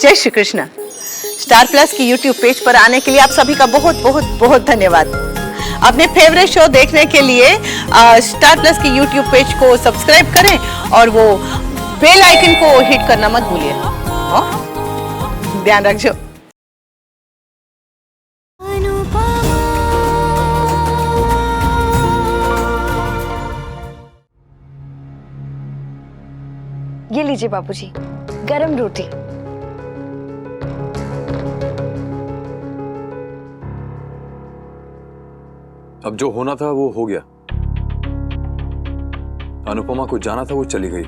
जय Shri Krishna. Star plus की YouTube page पर आने के लिए आप सभी का बहुत बहुत बहुत धन्यवाद। अपने फेवरेट शो देखने के लिए स्टार प्लस की यूट्यूब पेज को सब्सक्राइब करें और वो बेल आइकन को हिट करना मत भूलिए। ध्यान रखिए। ये लीजिए बाबूजी, गरम रोटी। अब जो होना था वो हो गया। अनुपमा को जाना था, वो चली गई।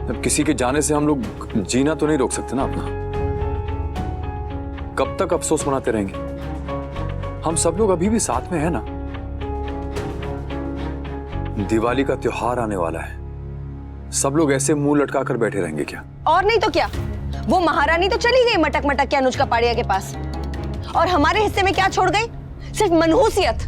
अब किसी के जाने से हम लोग जीना तो नहीं रोक सकते ना अपना। कब तक अफसोस मनाते रहेंगे? हम सब लोग अभी भी साथ में हैं ना। दिवाली का त्योहार आने वाला है, सब लोग ऐसे मुंह लटका कर बैठे रहेंगे क्या? और नहीं तो क्या, वो महारानी तो चली गई मटक मटक के अनुज कपाड़िया के पास, और हमारे हिस्से में क्या छोड़ गई? सिर्फ मनहूसियत।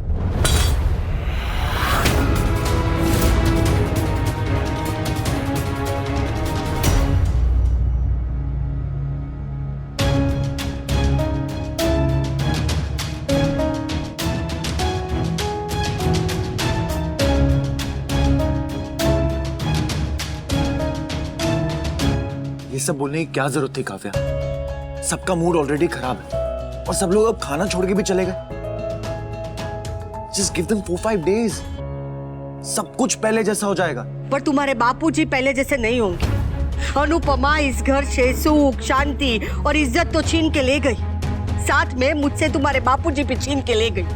ये सब बोलने की क्या जरूरत थी काव्या? सबका मूड ऑलरेडी खराब है और सब लोग अब खाना छोड़ के भी चले गए। Just give them 4-5 days. सब कुछ पहले जैसा हो जाएगा। पर तुम्हारे बापूजी पहले जैसे नहीं होंगे। अनुपमा इस घर से सुख, शांति और इज्जत तो छीन के ले गई, साथ में मुझसे तुम्हारे बापूजी भी छीन के ले गई।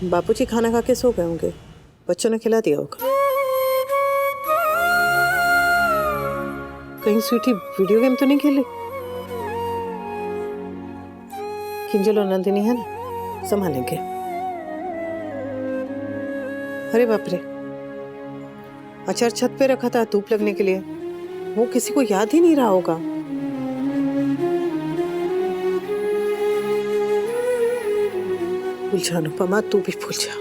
बापूजी खाना खा के सो गए होंगे, बच्चों ने खिला दिया होगा। कहीं स्वीटी वीडियो गेम तो नहीं खेली? किंजल और नंदिनी है ना, संभालेंगे। अरे बाप रे, अचार छत पे रखा था धूप लगने के लिए, वो किसी को याद ही नहीं रहा होगा। भूल जा अनुपमा, तू भी भूल जा।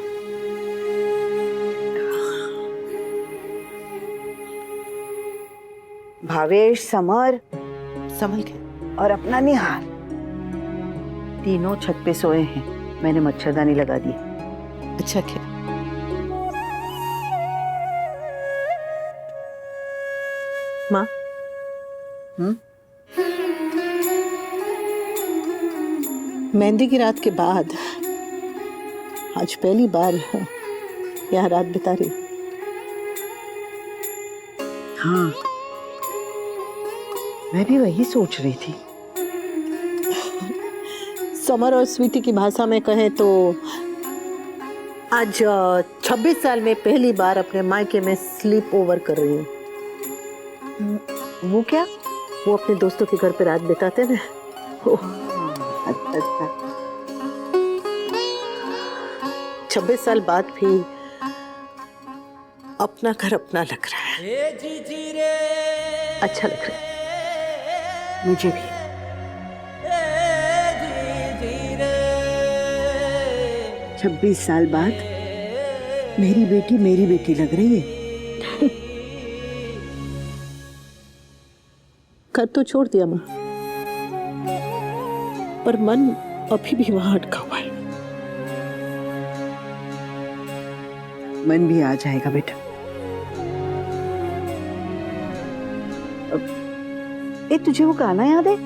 भावेश, समर संभल के। और अपना निहार तीनों छत पे सोए हैं। मैंने मच्छरदानी लगा दी। अच्छा क्या? माँ, मेहंदी की रात के बाद आज पहली बार यहाँ रात बिता रही। हाँ, मैं भी वही सोच रही थी। समर और स्वीटी की भाषा में कहें तो आज 26 साल में पहली बार अपने मायके में स्लीप ओवर कर रही हूँ। वो क्या? वो अपने दोस्तों के घर पे रात बिताते ना। अच्छा। 26 साल बाद भी अपना घर अपना लग रहा है। अच्छा लग रहा है मुझे भी। 26 साल बाद मेरी बेटी लग रही है। घर तो छोड़ दिया माँ, पर मन अभी भी वहां अटका हुआ है। मन भी आ जाएगा बेटा। ए, तुझे वो गाना याद है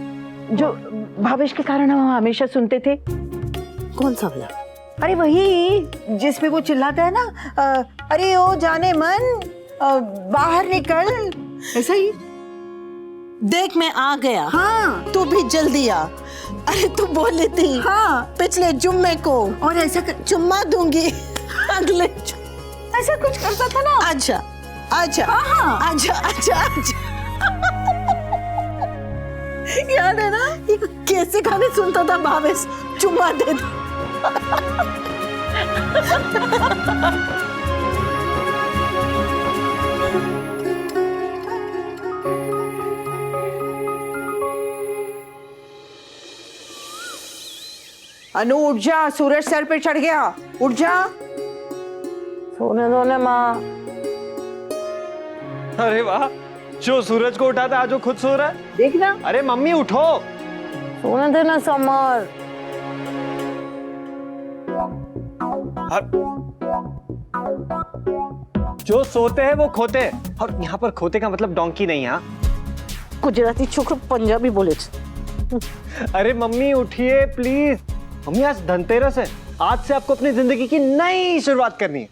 जो भावेश के कारण हम हमेशा सुनते थे? कौन सा वाला? अरे वही जिसमें वो चिल्लाता है ना, अरे ओ जाने मन, बाहर निकल, ऐसा ही। देख मैं आ गया। हाँ, तू भी जल्दी आ। अरे तू बोली थी हाँ, पिछले जुम्मे को, और ऐसा जुम्मा दूंगी अगले ऐसा कुछ करता था ना। अच्छा अच्छा हाँ। अच्छा अच्छा अच्छा याद है ना, ये कैसे गाने सुनता था भावेश, चुम्मा दे दे। अनु उठ जा, सूरज सर पे चढ़ गया, उठ जा। सोने दो ना माँ। अरे वाह, जो सूरज को उठाता आज वो खुद सो रहा है। देखना, अरे मम्मी उठो। सोने देना समर। जो सोते हैं वो खोते हैं, और यहाँ पर खोते का मतलब डोंकी नहीं है। गुजराती छोकरो पंजाबी बोले छे। अरे मम्मी उठिए प्लीज। मम्मी आज धनतेरस है, आज से आपको अपनी जिंदगी की नई शुरुआत करनी है।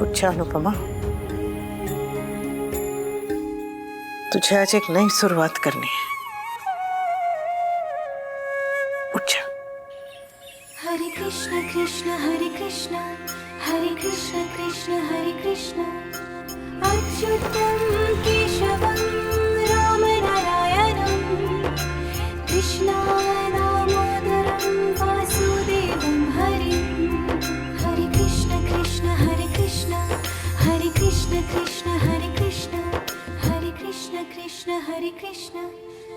अच्छा अनुपमा, तुझे आज एक नई शुरुआत करनी है। उठ जा। हरे कृष्ण कृष्ण हरे कृष्ण कृष्ण हरे कृष्ण अच्युतम केशवम राम नारायणम कृष्णाय दामोदरम वासुदेवम हरिम हरे कृष्ण कृष्ण हरे कृष्ण कृष्ण हरे कृष्ण कृष्ण हरे कृष्ण कृष्ण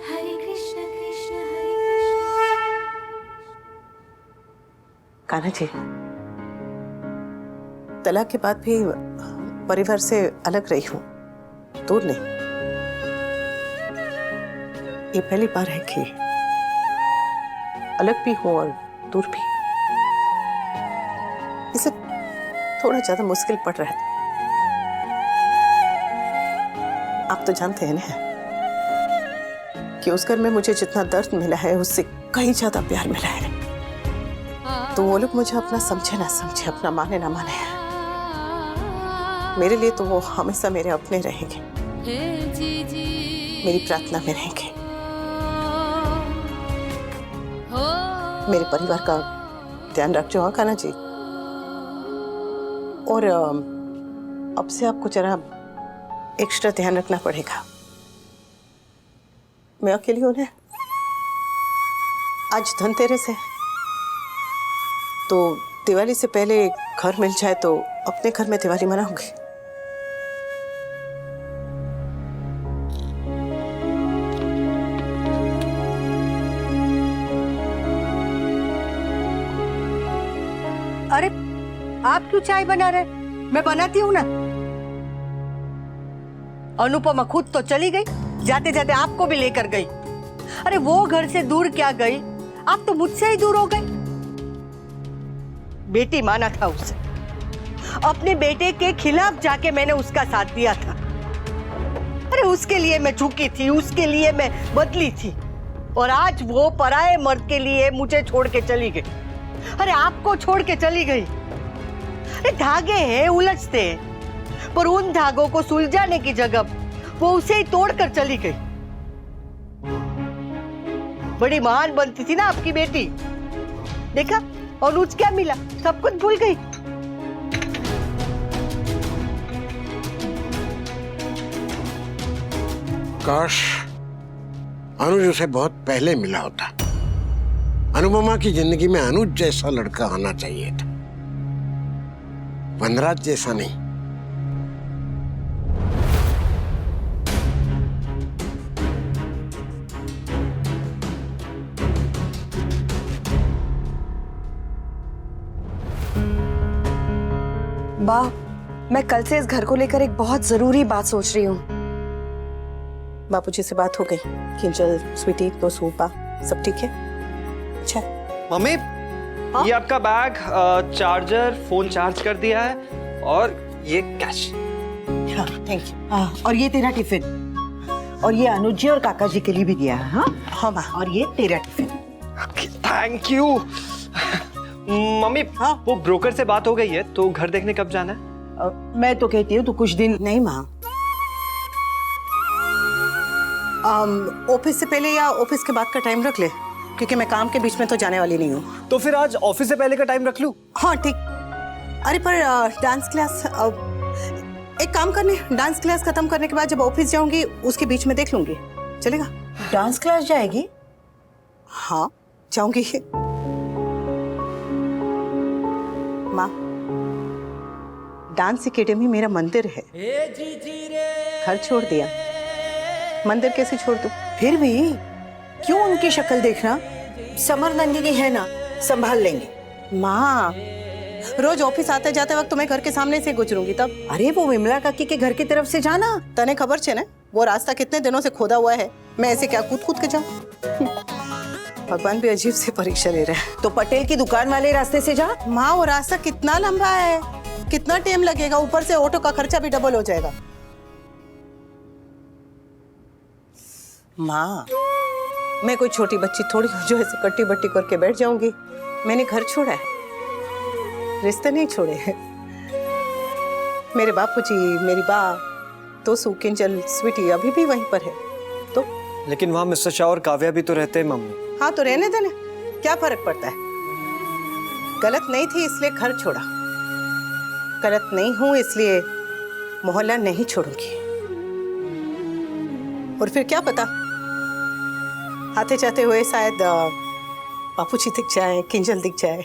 हरे कान्हा जी, तलाक के बाद भी परिवार से अलग रही हूँ, दूर नहीं। ये पहली बार है कि अलग भी हूँ और दूर भी। इसे थोड़ा ज्यादा मुश्किल पड़ रहा है। आप तो जानते हैं ना कि उस घर में मुझे जितना दर्द मिला है उससे कहीं ज्यादा प्यार मिला है। तो वो लोग मुझे अपना समझे ना समझे, अपना माने ना माने, मेरे लिए तो वो हमेशा मेरे अपने रहेंगे, मेरी प्रार्थना में रहेंगे। मेरे परिवार का ध्यान रखो, हाँ कान्हा जी। और अब से आपको जरा एक्स्ट्रा ध्यान रखना पड़ेगा। मैं अकेली हूं ना, आज धनतेरस है, तो दिवाली से पहले घर मिल जाए तो अपने घर में दिवाली मनाऊंगी। अरे आप क्यों चाय बना रहे? मैं बनाती हूँ ना। अनुपमा खुद तो चली गई, जाते जाते आपको भी लेकर गई। अरे वो घर से दूर क्या गई, आप तो मुझसे ही दूर हो गए। बेटी माना था उसे, अपने बेटे के खिलाफ जाके मैंने उसका साथ दिया था। अरे उसके लिए मैं झुकी थी, उसके लिए मैं बदली थी, और आज वो पराये मर्द के लिए मुझे छोड़ के चली गई। अरे आपको छोड़ के चली गई। अरे धागे हैं, उलझते हैं, पर उन धागों को सुलझाने की जगह वो उसे ही तोड़कर चली गई। बड़ी महान बनती थी ना आपकी बेटी, देखा और उस क्या मिला, सब कुछ भूल गई। काश अनुज उसे बहुत पहले मिला होता। अनुपमा की जिंदगी में अनुज जैसा लड़का आना चाहिए था, वनराज जैसा नहीं। वाह, मैं कल से इस घर को लेकर एक बहुत जरूरी बात सोच रही हूँ। बापूजी से बात हो गई? किंजल, स्वीटी, तो सूपा सब ठीक है? अच्छा मम्मी, ये आपका बैग, चार्जर, फोन चार्ज कर दिया है, और ये कैश। हाँ थैंक यू। और ये तेरा टिफिन, और ये अनुज जी और काका जी के लिए भी दिया है। हाँ हाँ माँ। और ये तेरा टिफिन। Thank you. मम्मी, हाँ वो ब्रोकर से बात हो गई है, तो घर देखने कब जाना है? मैं तो कहती हूँ तो कुछ दिन। नहीं माँ, ऑफिस से पहले या ऑफिस के बाद का टाइम रख ले, क्योंकि मैं काम के बीच में तो जाने वाली नहीं हूँ। तो फिर आज ऑफिस से पहले का टाइम रख लूँ? हाँ ठीक। अरे पर डांस क्लास, एक काम करने, डांस क्लास खत्म करने के बाद जब ऑफिस जाऊंगी उसके बीच में देख लूंगी, चलेगा? डांस क्लास जाएगी? हाँ जाऊंगी। माँ, डांस एकेडमी मेरा मंदिर है। घर छोड़ दिया, मंदिर कैसे छोड़ दूं? फिर भी क्यों उनकी शक्ल देखना? समर नंदिनी है ना, संभाल लेंगे। माँ, रोज ऑफिस आते जाते वक्त तुम्हें घर के सामने से गुजरूंगी तब। अरे वो विमला काकी के घर की तरफ से जाना। तने खबर छे ने, वो रास्ता कितने दिनों से खोदा हुआ है। मैं ऐसे क्या कूद कूद के जाऊं? भगवान भी अजीब से परीक्षा ले रहे हैं। तो पटेल की दुकान वाले रास्ते से जा। माँ, वो रास्ता कितना लंबा है, कितना टाइम लगेगा, ऊपर से ऑटो का खर्चा भी डबल हो जाएगा। माँ, मैं कोई छोटी बच्ची थोड़ी हूँ जो ऐसे कट्टी बट्टी करके बैठ जाऊंगी। मैंने घर छोड़ा है, रिश्ते नहीं छोड़े हैं। मेरे बापूजी, मेरी बा, तो किंजल, स्वीटी अभी भी वहीं पर है। तो लेकिन वहाँ मिस्टर शाह और काव्या भी तो रहते हैं मम्मी। हाँ, तो रहने देने, क्या फर्क पड़ता है। गलत नहीं थी इसलिए घर छोड़ा, गलत नहीं हूं इसलिए मोहल्ला नहीं छोड़ूंगी। और फिर क्या पता, आते जाते हुए शायद बापूजी दिख जाए, किंजल दिख जाए,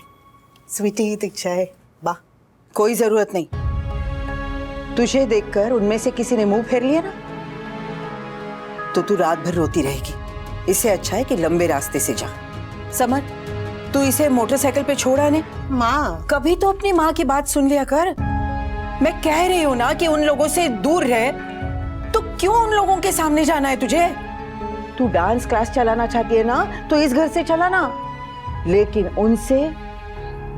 स्वीटी दिख जाए, बा। कोई जरूरत नहीं। तुझे देखकर उनमें से किसी ने मुंह फेर लिया ना, तो तू रात भर रोती रहेगी। इससे अच्छा है कि लंबे रास्ते से जा। समर, तू इसे मोटरसाइकिल पे छोड़ आने। माँ, कभी तो अपनी माँ की बात सुन लिया कर। मैं कह रही हूँ ना कि उन लोगों से दूर रहे, तो क्यों उन लोगों के सामने जाना है तुझे? तू डांस क्लास चलाना चाहती है ना, तो इस घर से चलाना, लेकिन उनसे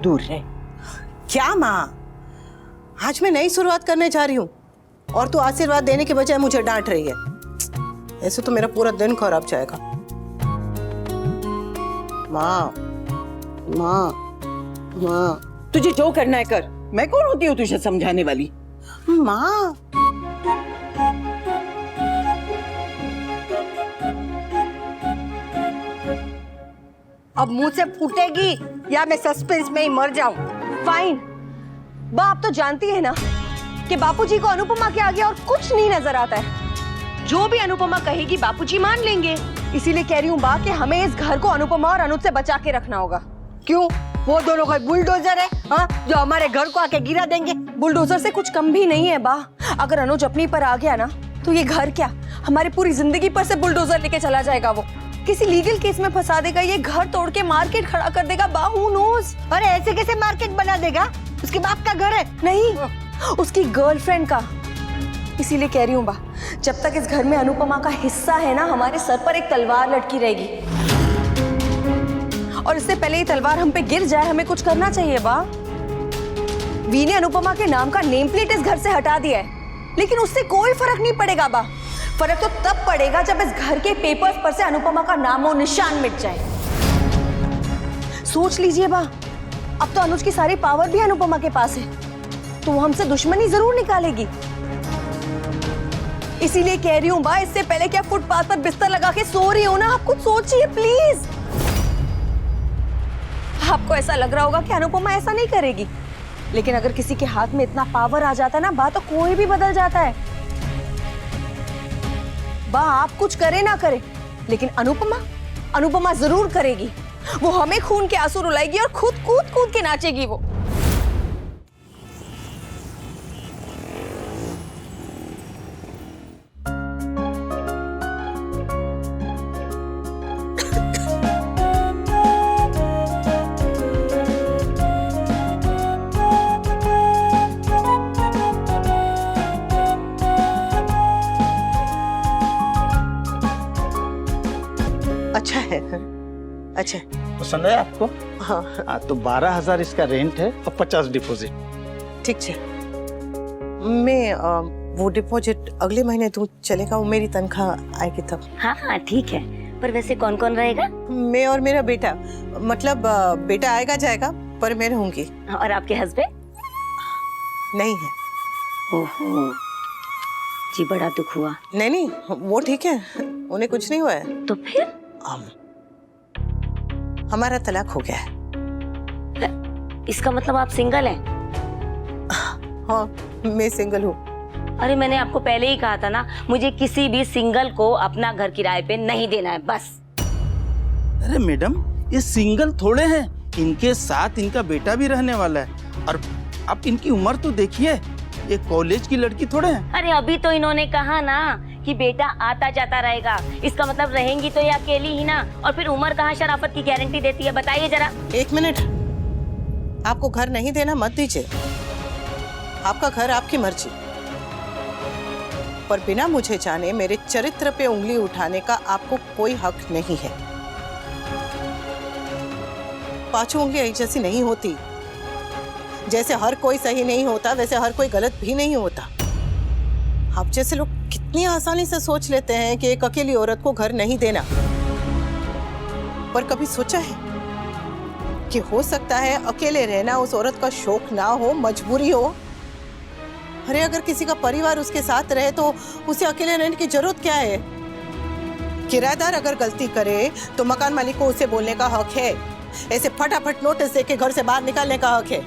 दूर रहे। क्या माँ, आज मैं नई शुरुआत करने जा रही हूँ और तू आशीर्वाद देने के बजाय मुझे डांट रही है। ऐसे तो मेरा पूरा दिन खराब जाएगा। माँ, माँ, माँ, तुझे जो करना है कर। मैं कौन होती हूँ तुझे समझाने वाली? माँ, अब मुंह से फूटेगी या मैं सस्पेंस में ही मर जाऊं? फाइन। बा, आप तो जानती है ना कि बापूजी को अनुपमा के आगे और कुछ नहीं नजर आता है। जो भी अनुपमा कहेगी बापूजी मान लेंगे। इसीलिए कह रही हूँ बा कि हमें इस घर को अनुपमा और अनुज से बचा के रखना होगा। क्यों? वो दोनों कोई बुलडोजर है हाँ, जो हमारे घर को आके गिरा देंगे? बुलडोजर से कुछ कम भी नहीं है बा। अगर अनुज अपनी पर आ गया ना, तो ये घर क्या, हमारी पूरी जिंदगी पर से बुलडोजर लेके चला जाएगा। वो किसी लीगल केस में फंसा देगा, ये घर तोड़ के मार्केट खड़ा कर देगा। बा, हू नोज। अरे ऐसे कैसे मार्केट बना देगा? उसके बाप का घर है। नहीं, उसकी गर्लफ्रेंड का। इसीलिए कह रही हूँ बा, जब तक इस घर में अनुपमा का हिस्सा है ना, हमारे सर पर एक तलवार लटकी रहेगी। और इससे पहले ये तलवार हम पे गिर जाए, हमें कुछ करना चाहिए बा। वी ने अनुपमा के नाम का नेम प्लेट इस घर से हटा दिया है, लेकिन उससे कोई फर्क नहीं पड़ेगा बा। फर्क तो तब पड़ेगा जब इस घर के पेपर्स पर से अनुपमा का नाम और निशान मिट जाए। सोच लीजिए बा, अब तो अनुज की सारी पावर भी अनुपमा के पास है, तो वो हमसे दुश्मनी जरूर निकालेगी। इसीलिए कह रही हूँ बा, इससे पहले क्या फुटपाथ पर बिस्तर लगा के सो रही हो ना, आप कुछ सोचिए प्लीज। आपको ऐसा लग रहा होगा कि अनुपमा ऐसा नहीं करेगी, लेकिन अगर किसी के हाथ में इतना पावर आ जाता है ना बा, तो कोई भी बदल जाता है। बा, आप कुछ करे ना करे, लेकिन अनुपमा जरूर करेगी। वो हमें खून के आंसू रुलाएगी और खुद कूद कूद के नाचेगी वो। अच्छा है, अच्छा है। पसंद है आपको? हाँ, तो 12,000 इसका रेंट है और 50 डिपॉजिट। ठीक है। मैं वो डिपॉजिट अगले महीने दूं, चलेगा? वो मेरी तनख्वाह आएगी तब। हाँ हाँ ठीक है, पर वैसे कौन कौन रहेगा? मैं और मेरा बेटा, मतलब बेटा आएगा जाएगा पर मैं रहूंगी। और आपके हस्बैंड? नहीं है। ओहो जी, बड़ा दुख हुआ। नहीं नहीं, वो ठीक है, उन्हें कुछ नहीं हुआ है। तो फिर? हमारा तलाक हो गया है। इसका मतलब आप सिंगल हैं? हाँ, मैं सिंगल हूँ। अरे मैंने आपको पहले ही कहा था ना, मुझे किसी भी सिंगल को अपना घर किराए पे नहीं देना है, बस। अरे मैडम, ये सिंगल थोड़े हैं, इनके साथ इनका बेटा भी रहने वाला है। और अब इनकी उम्र तो देखिए, ये कॉलेज की लड़की थोड़े हैं। अरे अभी तो इन्होंने कहा ना कि बेटा आता जाता रहेगा, इसका मतलब रहेंगी तो ये अकेली ही ना। और फिर उम्र कहाँ शराफत की गारंटी देती है, बताइए जरा। एक मिनट, आपको घर नहीं देना मत दीजिए, आपका घर आपकी मर्जी, पर बिना मुझे जाने मेरे चरित्र पे उंगली उठाने का आपको कोई हक नहीं है। पांचों उंगलियां एक जैसी नहीं होती। जैसे हर कोई सही नहीं होता, वैसे हर कोई गलत भी नहीं होता। आप जैसे लोग कितनी आसानी से सोच लेते हैं कि एक अकेली औरत को घर नहीं देना, पर कभी सोचा है कि हो सकता है अकेले रहना उस औरत का शौक ना हो, मजबूरी हो। अरे अगर किसी का परिवार उसके साथ रहे तो उसे अकेले रहने की जरूरत क्या है? किराएदार अगर गलती करे तो मकान मालिक को उसे बोलने का हक है, ऐसे फटाफट नोटिस देके घर से बाहर निकालने का हक है,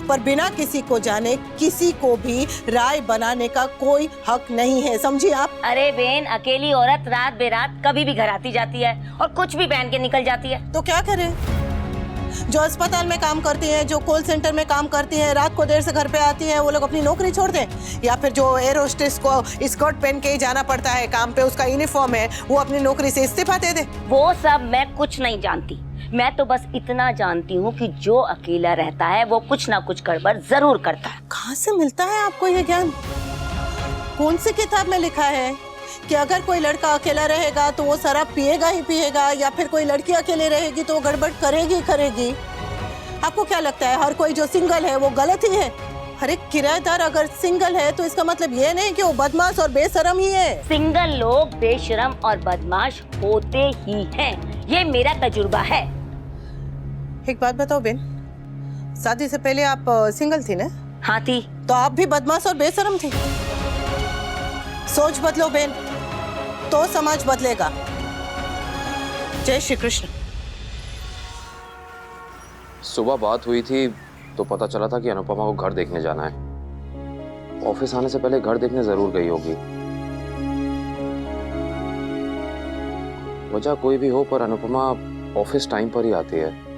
पर बिना किसी को जाने किसी को भी राय बनाने का कोई हक नहीं है, समझिए आप। अरे बेन, अकेली औरत रात बेरात कभी भी घर आती जाती है और कुछ भी पहन के निकल जाती है। तो क्या करें? जो अस्पताल में काम करती हैं, जो कॉल सेंटर में काम करती हैं, रात को देर से घर पे आती हैं, वो लोग अपनी नौकरी छोड़ दें? या फिर जो एयर होस्टेस को स्कर्ट पहन के ही जाना पड़ता है काम पे, उसका यूनिफॉर्म है, वो अपनी नौकरी से इस्तीफा दे दे? वो सब मैं कुछ नहीं जानती। मैं तो बस इतना जानती हूँ कि जो अकेला रहता है वो कुछ ना कुछ गड़बड़ जरूर करता है। कहाँ से मिलता है आपको ये ज्ञान? कौन सी किताब में लिखा है कि अगर कोई लड़का अकेला रहेगा तो वो शराब पिएगा ही पिएगा, या फिर कोई लड़की अकेले रहेगी तो वो गड़बड़ करेगी करेगी? आपको क्या लगता है हर कोई जो सिंगल है वो गलत ही है? अरे किराएदार अगर सिंगल है तो इसका मतलब ये नहीं कि वो बदमाश और बेशरम ही है। सिंगल लोग बेशरम और बदमाश होते ही हैं, ये मेरा तजुर्बा है। एक बात बताओ बेन, शादी से पहले आप सिंगल थी ना? हाँ थी। तो आप भी बदमाश और बेशरम थी। सोच बदलो बेन, तो समाज बदलेगा। जय श्री कृष्ण। सुबह बात हुई थी तो पता चला था कि अनुपमा को घर देखने जाना है। ऑफिस आने से पहले घर देखने जरूर गई होगी। वजह कोई भी हो, पर अनुपमा ऑफिस टाइम पर ही आती है।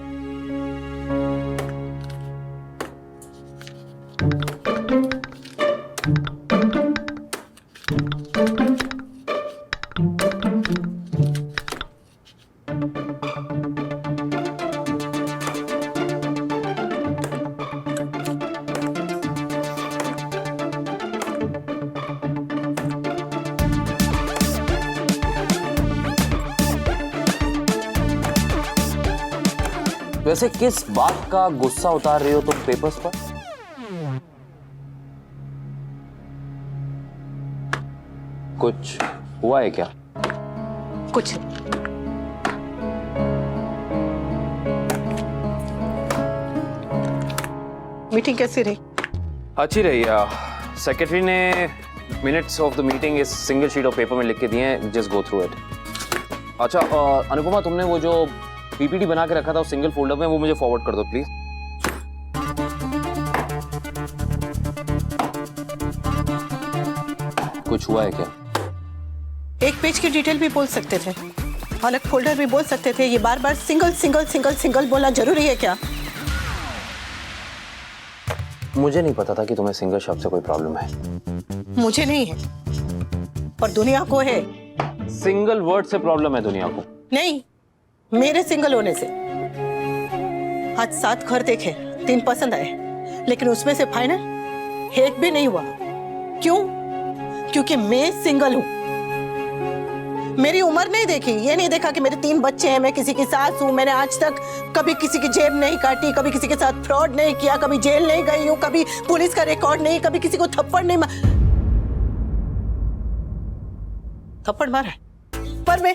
वैसे किस बात का गुस्सा उतार रही हो तुम पेपर्स पर? कुछ हुआ है क्या? कुछ मीटिंग कैसी रही? अच्छी रही। सेक्रेटरी ने मिनट्स ऑफ द मीटिंग इस सिंगल शीट ऑफ पेपर में लिख के दिए हैं, जस्ट गो थ्रू इट। अच्छा अनुपमा, तुमने वो जो पीपीटी बना के रखा था उस सिंगल फोल्डर में, वो मुझे फॉरवर्ड कर दो प्लीज। कुछ हुआ है क्या? एक पेज की डिटेल भी बोल सकते थे, अलग फोल्डर भी बोल सकते थे। ये बार बार सिंगल सिंगल सिंगल सिंगल बोलना जरूरी है क्या? मुझे नहीं पता था कि तुम्हें सिंगल शब्द से कोई प्रॉब्लम है। मुझे नहीं है, पर दुनिया को है। सिंगल वर्ड से प्रॉब्लम है दुनिया को? नहीं, मेरे सिंगल होने से। आज 7 घर देखे, 3 पसंद आए, लेकिन उसमें से फाइनल एक भी नहीं हुआ। क्यों? क्योंकि मैं सिंगल हूं। मेरी उम्र नहीं देखी, ये नहीं देखा कि मेरे 3 बच्चे हैं, मैं किसी की सास हूं। मैंने आज तक कभी किसी की जेब नहीं काटी, कभी किसी के साथ फ्रॉड नहीं किया, कभी जेल नहीं गई हूं, कभी पुलिस का रिकॉर्ड नहीं, कभी किसी को थप्पड़ नहीं थप्पड़ मारा है, पर मैं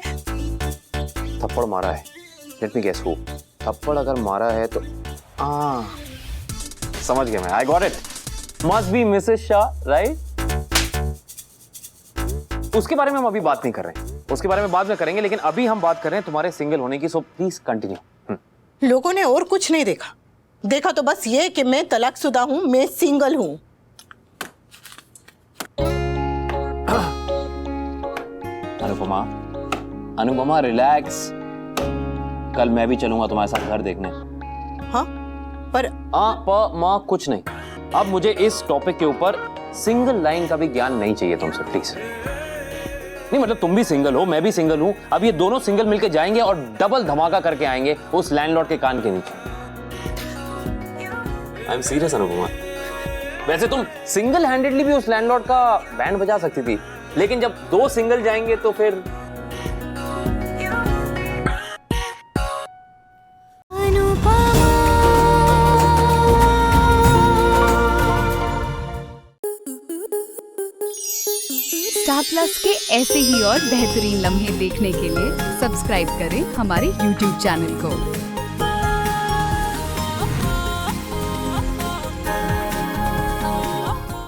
थप्पड़ मारा है। Let me guess who. थप्पड़ अगर मारा है तो समझ गया मैं। I got it, must be Mrs Shah, right? उसके बारे में हम अभी बात नहीं कर रहे हैं, उसके बारे में बाद में करेंगे, लेकिन अभी हम बात कर रहे हैं तुम्हारे सिंगल होने की। So please continue. लोगों ने और कुछ नहीं देखा, देखा तो बस ये कि मैं तलाकशुदा हूं, मैं सिंगल हूं। अनुपमा रिलैक्स। कल मैं भी चलूंगा तुम्हारे साथ घर देखने। हाँ पर माँ कुछ नहीं। अब मुझे इस टॉपिक के ऊपर सिंगल लाइन का भी ज्ञान नहीं चाहिए तुमसे, प्लीज। नहीं मतलब तुम भी सिंगल हो, मैं भी सिंगल हूं। अब ये दोनों सिंगल मिलके जाएंगे और डबल धमाका करके आएंगे उस लैंडलॉर्ड के कान के नीचे। I am serious Anupama. वैसे तुम सिंगल हैंडेडली भी उस लैंडलॉर्ड का बैंड बजा सकती थी, लेकिन जब दो सिंगल जाएंगे तो फिर स्टार प्लस के ऐसे ही और बेहतरीन लम्हे देखने के लिए सब्सक्राइब करें हमारे YouTube चैनल को।